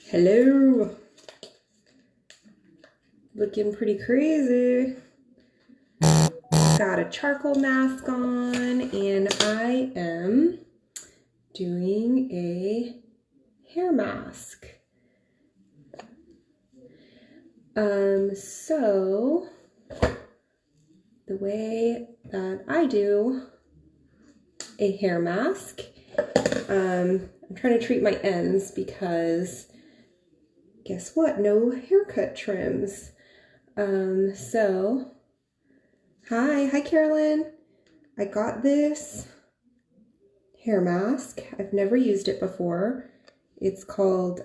Hello. Looking pretty crazy. Got a charcoal mask on and I am doing a hair mask. So the way that I do a hair mask, I'm trying to treat my ends because guess what? No haircut trims. So hi Carolyn. I got this hair mask. I've never used it before. It's called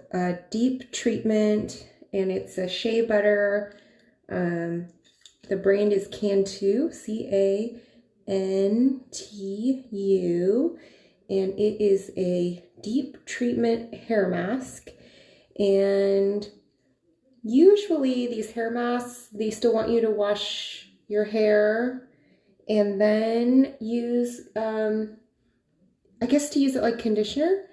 Deep Treatment and it's a shea butter. The brand is Cantu, C-A-N-T-U, and it is a deep treatment hair mask. And usually these hair masks, they still want you to wash your hair and then use, I guess to use it like conditioner.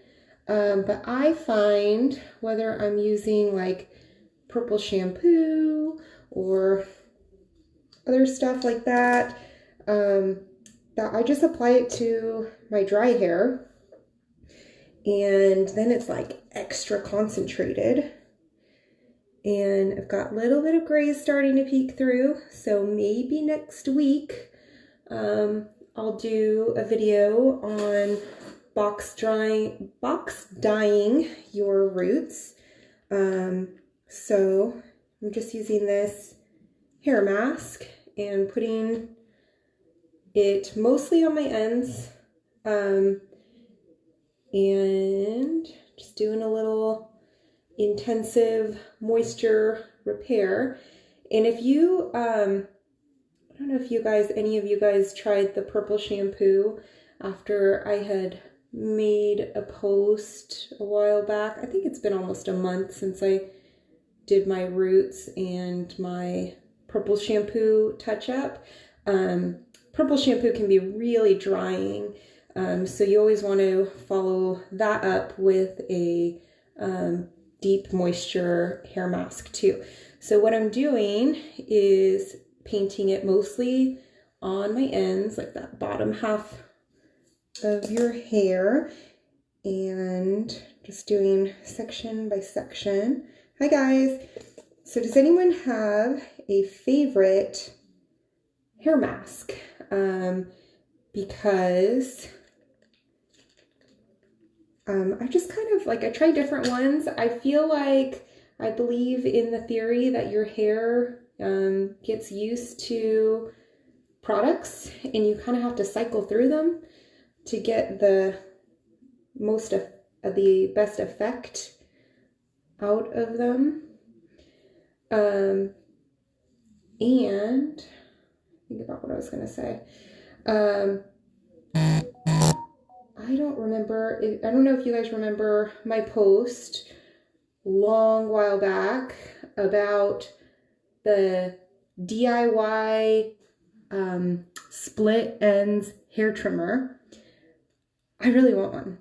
But I find whether I'm using like purple shampoo or other stuff like that, that I just apply it to my dry hair and then it's like extra concentrated. And I've got a little bit of gray starting to peek through, so maybe next week I'll do a video on box dyeing your roots. So I'm just using this hair mask and putting it mostly on my ends, and just doing a little intensive moisture repair. And if you, I don't know if any of you guys tried the purple shampoo after I had made a post a while back. I think it's been almost a month since I did my roots and my purple shampoo touch up. Purple shampoo can be really drying. So you always want to follow that up with a deep moisture hair mask too. So what I'm doing is painting it mostly on my ends, like that bottom half of your hair, and just doing section by section. Hi guys. So does anyone have a favorite hair mask? Because I just kind of like, I try different ones. I feel like I believe in the theory that your hair gets used to products and you kind of have to cycle through them to get the most of the best effect out of them. And think about what I was going to say. I don't know if you guys remember my post long while back about the DIY split ends hair trimmer. I really want one.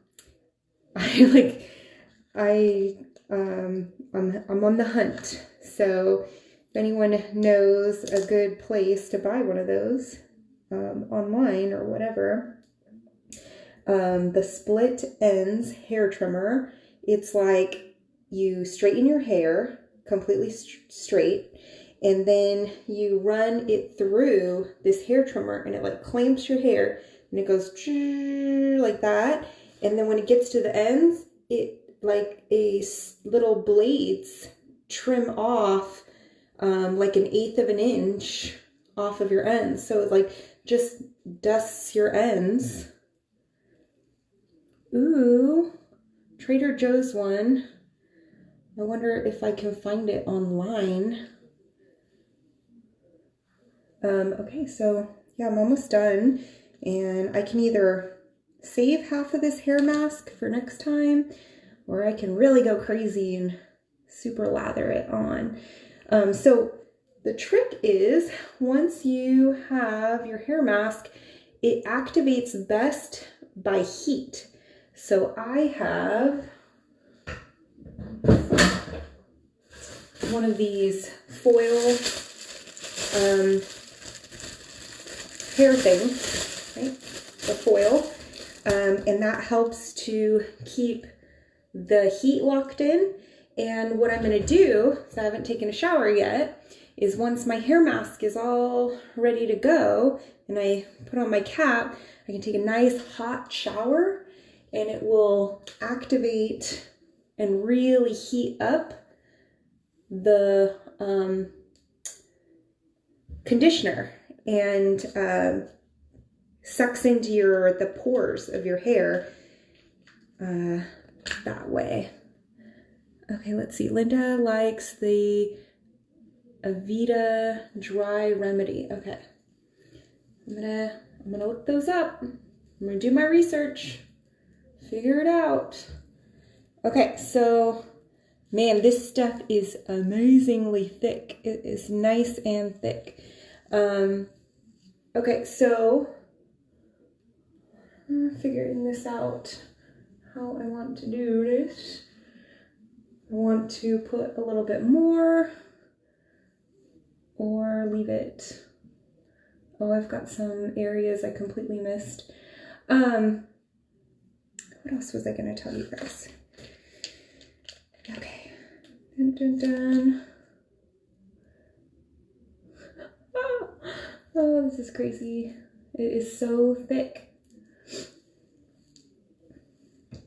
I'm on the hunt. So if anyone knows a good place to buy one of those, online or whatever, the split ends hair trimmer, it's like you straighten your hair completely straight, and then you run it through this hair trimmer and it like clamps your hair and it goes like that. And then when it gets to the ends, it like little blades trim off like 1/8 of an inch off of your ends. So it like just dusts your ends. Ooh, Trader Joe's one. I wonder if I can find it online. Okay, so yeah, I'm almost done. And I can either save half of this hair mask for next time, or I can really go crazy and super lather it on. So the trick is, once you have your hair mask, it activates best by heat. So I have one of these foil hair things, right? The foil, and that helps to keep the heat locked in. And what I'm going to do, so I haven't taken a shower yet, is once my hair mask is all ready to go and I put on my cap, I can take a nice hot shower and it will activate and really heat up the conditioner and sucks into the pores of your hair that way. Okay, let's see. Linda likes the Avita Dry Remedy. Okay. I'm gonna look those up. I'm gonna do my research. Figure it out. Okay, so man, this stuff is amazingly thick. It is nice and thick. Okay, so I'm figuring this out, how I want to do this. I want to put a little bit more or leave it. Oh, I've got some areas I completely missed. What else was I going to tell you guys? Okay. Dun, dun, dun. Oh, this is crazy. It is so thick.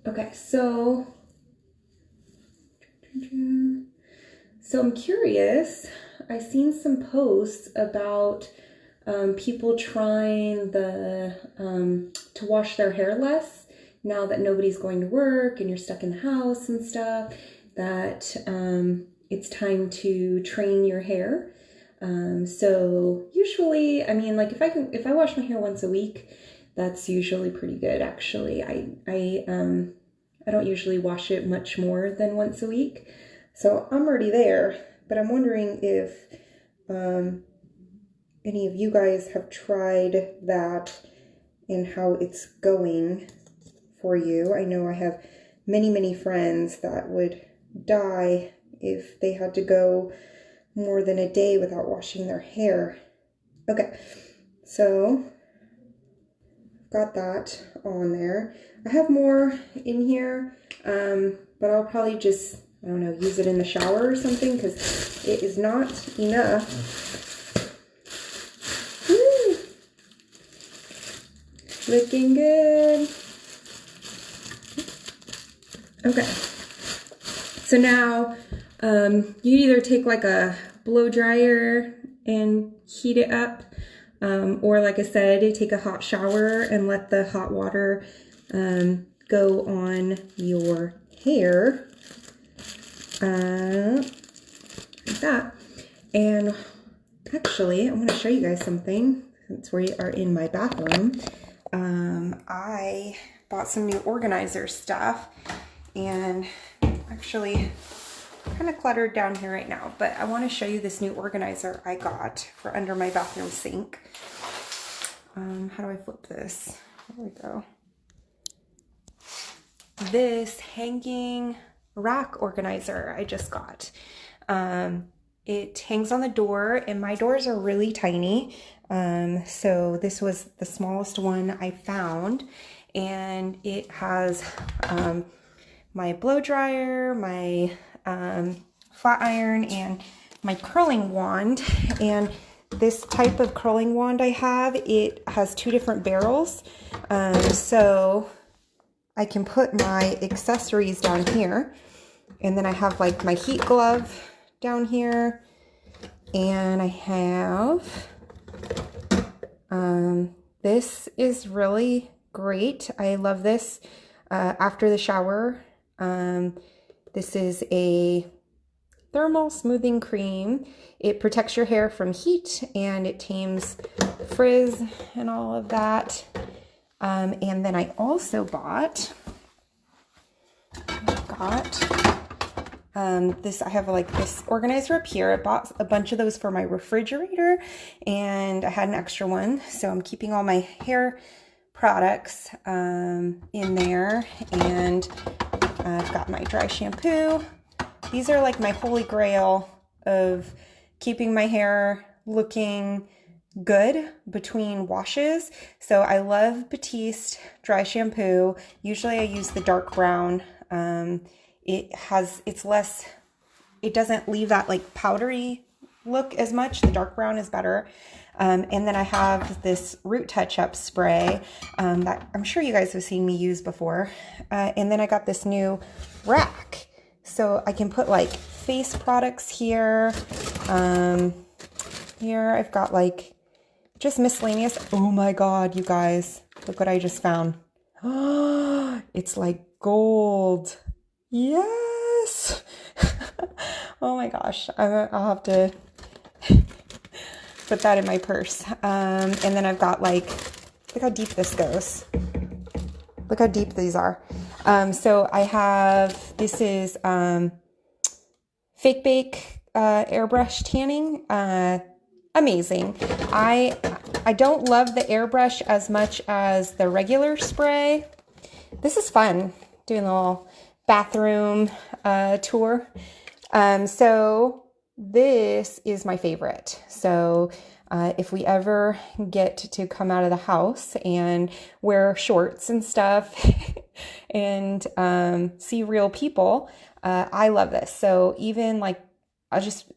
Okay, so I'm curious. I've seen some posts about people trying to wash their hair less now that nobody's going to work and you're stuck in the house and stuff, that it's time to train your hair. So usually, I mean, like if I wash my hair once a week, that's usually pretty good. Actually, I don't usually wash it much more than once a week. So I'm already there, but I'm wondering if any of you guys have tried that and how it's going for you. I know I have many friends that would die if they had to go more than a day without washing their hair. Okay, so got that on there. I have more in here, but I'll probably just, I don't know, use it in the shower or something because it is not enough. Woo! Looking good. Okay. So now you either take like a blow dryer and heat it up, or like I said, take a hot shower and let the hot water go on your hair. Like that. And actually, I want to show you guys something since we are in my bathroom. I bought some new organizer stuff and actually kind of cluttered down here right now, but I want to show you this new organizer I got for under my bathroom sink. How do I flip this? There we go. This hanging rack organizer I just got. It hangs on the door and my doors are really tiny. So this was the smallest one I found, and it has my blow dryer, my flat iron, and my curling wand. And this type of curling wand I have, it has two different barrels. So I can put my accessories down here, and then I have like my heat glove down here, and I have this is really great. I love this after the shower. This is a thermal smoothing cream. It protects your hair from heat and it tames frizz and all of that. And then I also got this. I have like this organizer up here. I bought a bunch of those for my refrigerator and I had an extra one. So I'm keeping all my hair products in there, and I've got my dry shampoo. These are like my holy grail of keeping my hair looking good between washes. So I love Batiste dry shampoo. Usually I use the dark brown. It's less, it doesn't leave that like powdery look as much. The dark brown is better. And then I have this Root Touch Up spray that I'm sure you guys have seen me use before. And then I got this new rack. So I can put like face products here. Here I've got like just miscellaneous. Oh my God, you guys, look what I just found. Oh, it's like gold. Yes. Oh my gosh, I'll have to put that in my purse. And then I've got like, look how deep this goes. Look how deep these are. So I have, this is Fake Bake airbrush tanning. Amazing. I don't love the airbrush as much as the regular spray. This is fun, doing a little bathroom tour. So this is my favorite. So if we ever get to come out of the house and wear shorts and stuff and see real people, I love this. So even like, I'll just,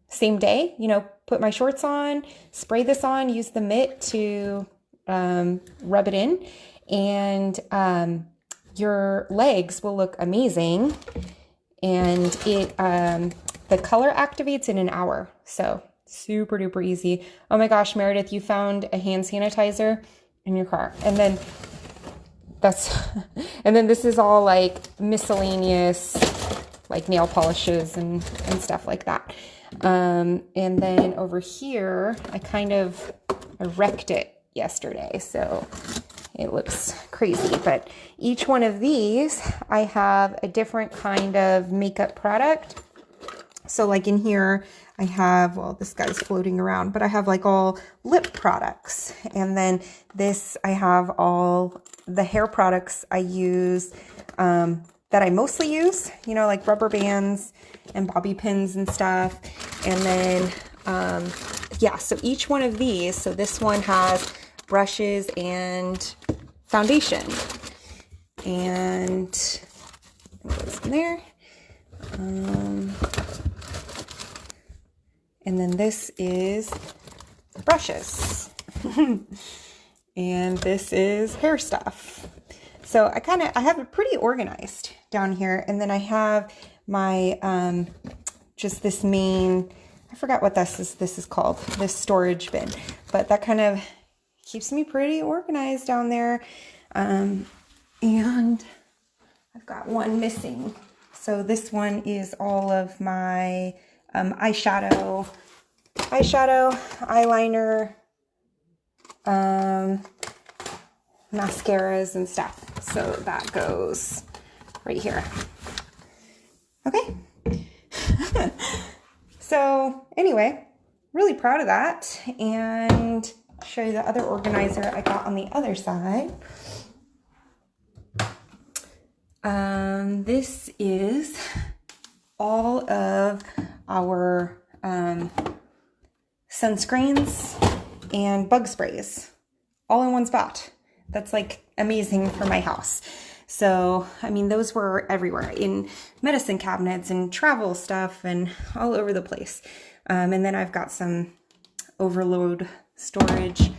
same day, you know, put my shorts on, spray this on, use the mitt to rub it in, and your legs will look amazing. And it, the color activates in an hour. So super duper easy. Oh my gosh, Meredith, you found a hand sanitizer in your car. And then and then this is all like miscellaneous, like nail polishes and stuff like that. And then over here, I wrecked it yesterday, so it looks crazy. But each one of these, I have a different kind of makeup product. So like in here, I have, well, this guy's floating around, but I have like all lip products. And then this, I have all the hair products I use, that I mostly use, you know, like rubber bands and bobby pins and stuff. And then, yeah, so each one of these, so this one has brushes and foundation. And it goes in there. And then this is brushes. And this is hair stuff. So I have it pretty organized down here. And then I have my, just this main, I forgot what this is called, this storage bin. But that kind of keeps me pretty organized down there. And I've got one missing. So this one is all of my eyeshadow, eyeliner, mascaras and stuff. So that goes right here. Okay. So anyway, really proud of that. And I'll show you the other organizer I got on the other side. This is all of our sunscreens and bug sprays all in one spot. That's like amazing for my house. So, I mean, those were everywhere in medicine cabinets and travel stuff and all over the place. And then I've got some overload storage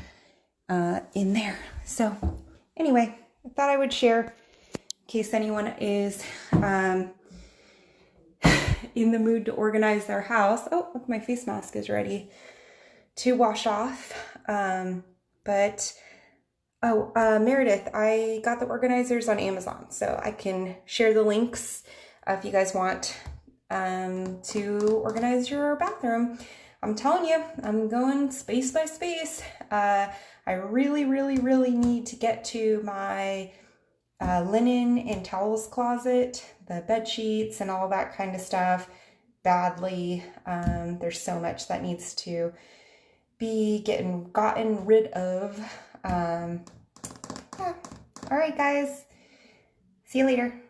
in there. So anyway, I thought I would share in case anyone is in the mood to organize their house. Oh, look, my face mask is ready to wash off. Meredith, I got the organizers on Amazon, so I can share the links if you guys want to organize your bathroom. I'm telling you, I'm going space by space. I really, really, really need to get to my linen and towels closet, the bed sheets and all that kind of stuff badly. There's so much that needs to be gotten rid of. Yeah. All right, guys. See you later.